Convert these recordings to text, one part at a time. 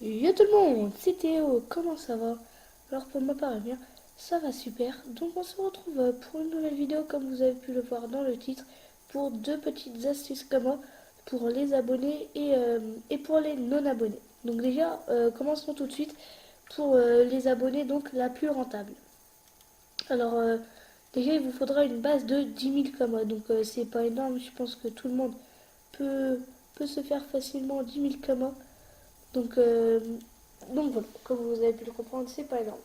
Yo tout le monde, c'est Théo, comment ça va? Alors pour ma part, eh bien, ça va super. Donc on se retrouve pour une nouvelle vidéo comme vous avez pu le voir dans le titre, pour deux petites astuces comme moi, pour les abonnés et pour les non-abonnés. Donc déjà, commençons tout de suite pour les abonnés, donc la plus rentable. Alors déjà, il vous faudra une base de 10 000 kamas, donc c'est pas énorme, je pense que tout le monde peut, peut se faire facilement 10 000 kamas. Donc, euh, donc voilà, comme vous avez pu le comprendre, c'est pas énorme.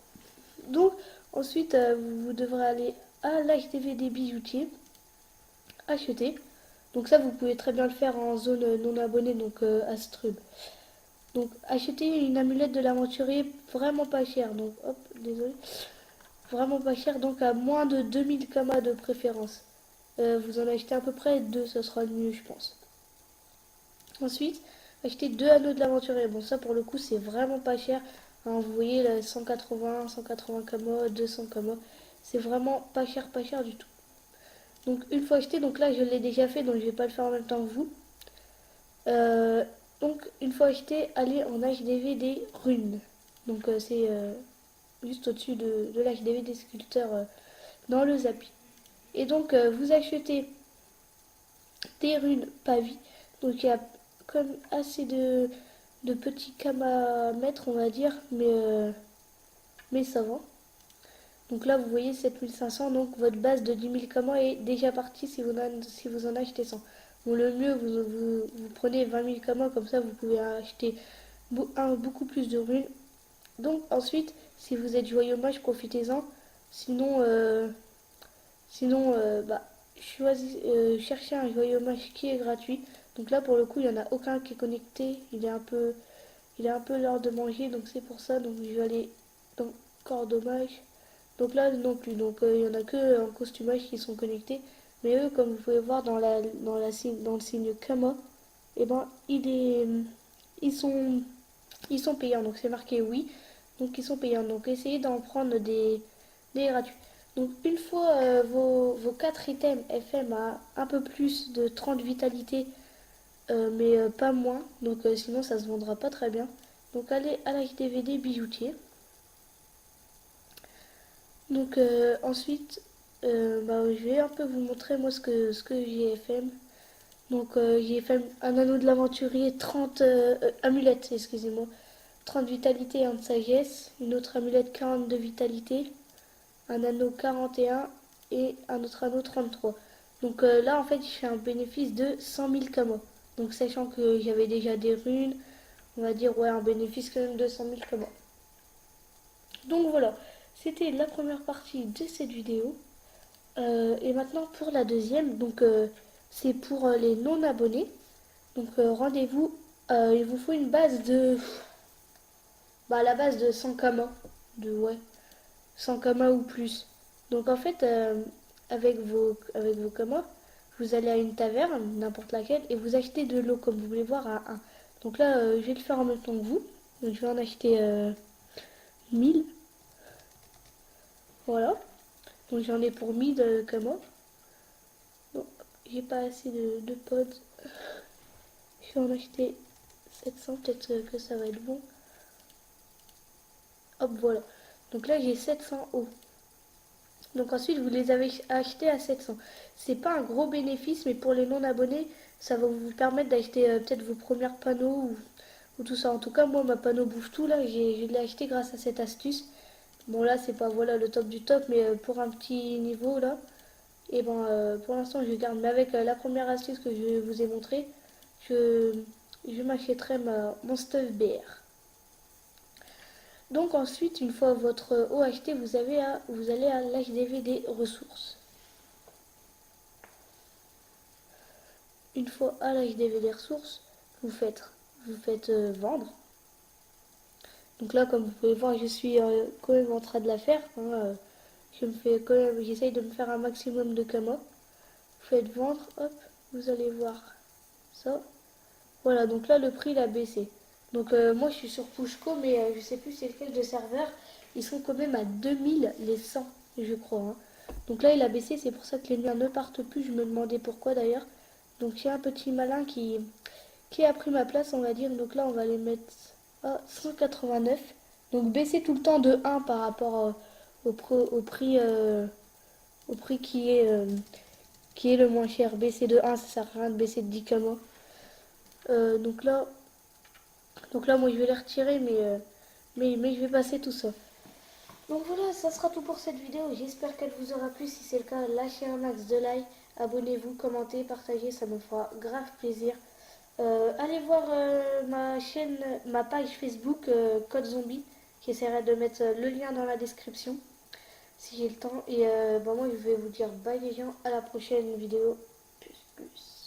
Donc ensuite, vous devrez aller à l'HDV des bijoutiers, acheter. Donc ça, vous pouvez très bien le faire en zone non abonnée, donc à Strub. Donc acheter une amulette de l'aventurier vraiment pas chère. Donc hop, désolé. Vraiment pas cher, donc à moins de 2000 kamas de préférence. Vous en achetez à peu près deux, ça sera le mieux, je pense. Ensuite, acheter deux anneaux de l'aventurier. Bon, ça pour le coup, c'est vraiment pas cher. Hein, vous voyez, là, 180 kama, 200 kama. C'est vraiment pas cher du tout. Donc, une fois acheté, donc là, je l'ai déjà fait, donc je vais pas le faire en même temps que vous. Euh, donc, une fois acheté, allez en HDV des runes. Donc, c'est juste au-dessus de l'HDV des sculpteurs dans le Zapi. Et donc, vous achetez des runes pavis. Donc, il y a comme assez de petits cams à mettre, on va dire, mais ça va. Donc là, vous voyez 7500, donc votre base de 10 000 kamas est déjà partie si vous en achetez 100. Bon, le mieux, vous prenez 20 000 kamas, comme ça vous pouvez acheter beaucoup plus de runes. Donc ensuite, si vous êtes joyeux mage, profitez-en. Sinon, bah, cherchez un joyeux mage qui est gratuit. Donc là, pour le coup, il n'y en a aucun qui est connecté. Il est un peu l'heure de manger, donc c'est pour ça. Donc je vais aller dans corps dommage. Donc là non plus. Donc il n'y en a que en costumage qui sont connectés. Mais eux, comme vous pouvez voir dans le signe Kama, et ben ils sont ils sont payants. Donc c'est marqué oui. Donc ils sont payants. Donc essayez d'en prendre des gratuits. Donc une fois vos 4 items FM à un peu plus de 30 vitalité, mais pas moins. Donc sinon ça se vendra pas très bien. Donc allez à la DVD bijoutier. Donc ensuite, bah, je vais un peu vous montrer moi ce que j'ai FM. Donc j'ai FM un anneau de l'aventurier, 30 amulettes, excusez-moi. 30 vitalité et 1 de sagesse. Une autre amulette 42 vitalité. Un anneau 41 et un autre anneau 33. Donc là en fait je fais un bénéfice de 100 000 kamas. Donc sachant que j'avais déjà des runes, on va dire ouais un bénéfice quand même de 100 000 kamas. Donc voilà, c'était la première partie de cette vidéo. Et maintenant pour la deuxième, donc c'est pour les non abonnés. Donc rendez-vous, il vous faut une base de, bah la base de 100 kamas, de ouais, 100 kamas ou plus. Donc en fait, avec vos kamas, vous allez à une taverne, n'importe laquelle, et vous achetez de l'eau comme vous voulez voir à un. Donc là, je vais le faire en même temps que vous. Donc je vais en acheter 1000. Voilà. Donc j'en ai pour 1000 kamas. Bon, j'ai pas assez de pods. Je vais en acheter 700, peut-être que ça va être bon. Hop, voilà. Donc là, j'ai 700 eau. Donc ensuite, vous les avez achetés à 700. C'est pas un gros bénéfice, mais pour les non-abonnés, ça va vous permettre d'acheter peut-être vos premiers panneaux ou tout ça. En tout cas, moi, ma panneau bouffe tout, là, je l'ai acheté grâce à cette astuce. Bon, là, c'est pas voilà le top du top, mais pour un petit niveau, là, et ben, pour l'instant, je garde. Mais avec la première astuce que je vous ai montrée, je, je m'achèterai mon stuff BR. Donc ensuite, une fois votre eau achetée, vous allez à l'HDV des ressources. Une fois à l'HDV des ressources, vous faites vendre. Donc là, comme vous pouvez voir, je suis quand même en train de la faire. Hein, j'essaye de me faire un maximum de kamas. Vous faites vendre, hop, vous allez voir ça. Voilà, donc là, le prix il a baissé. Donc moi, je suis sur Pushco, mais je sais plus c'est lequel de serveur. Ils sont quand même à 2000 les 100, je crois. Hein. Donc là, il a baissé, c'est pour ça que les miens ne partent plus. Je me demandais pourquoi d'ailleurs. Donc il y a un petit malin qui a pris ma place, on va dire. Donc là, on va les mettre. à 189. Donc baisser tout le temps de 1 par rapport au prix qui est le moins cher. Baisser de 1, ça sert à rien de baisser de 10 comme moi. Euh, donc là, donc là, moi je vais les retirer, mais je vais passer tout ça. Donc voilà, ça sera tout pour cette vidéo. J'espère qu'elle vous aura plu. Si c'est le cas, lâchez un max de like, abonnez-vous, commentez, partagez, ça me fera grave plaisir. Allez voir ma chaîne, ma page Facebook Code Zombie. J'essaierai de mettre le lien dans la description si j'ai le temps. Et moi je vais vous dire bye les gens, à la prochaine vidéo. Plus, plus.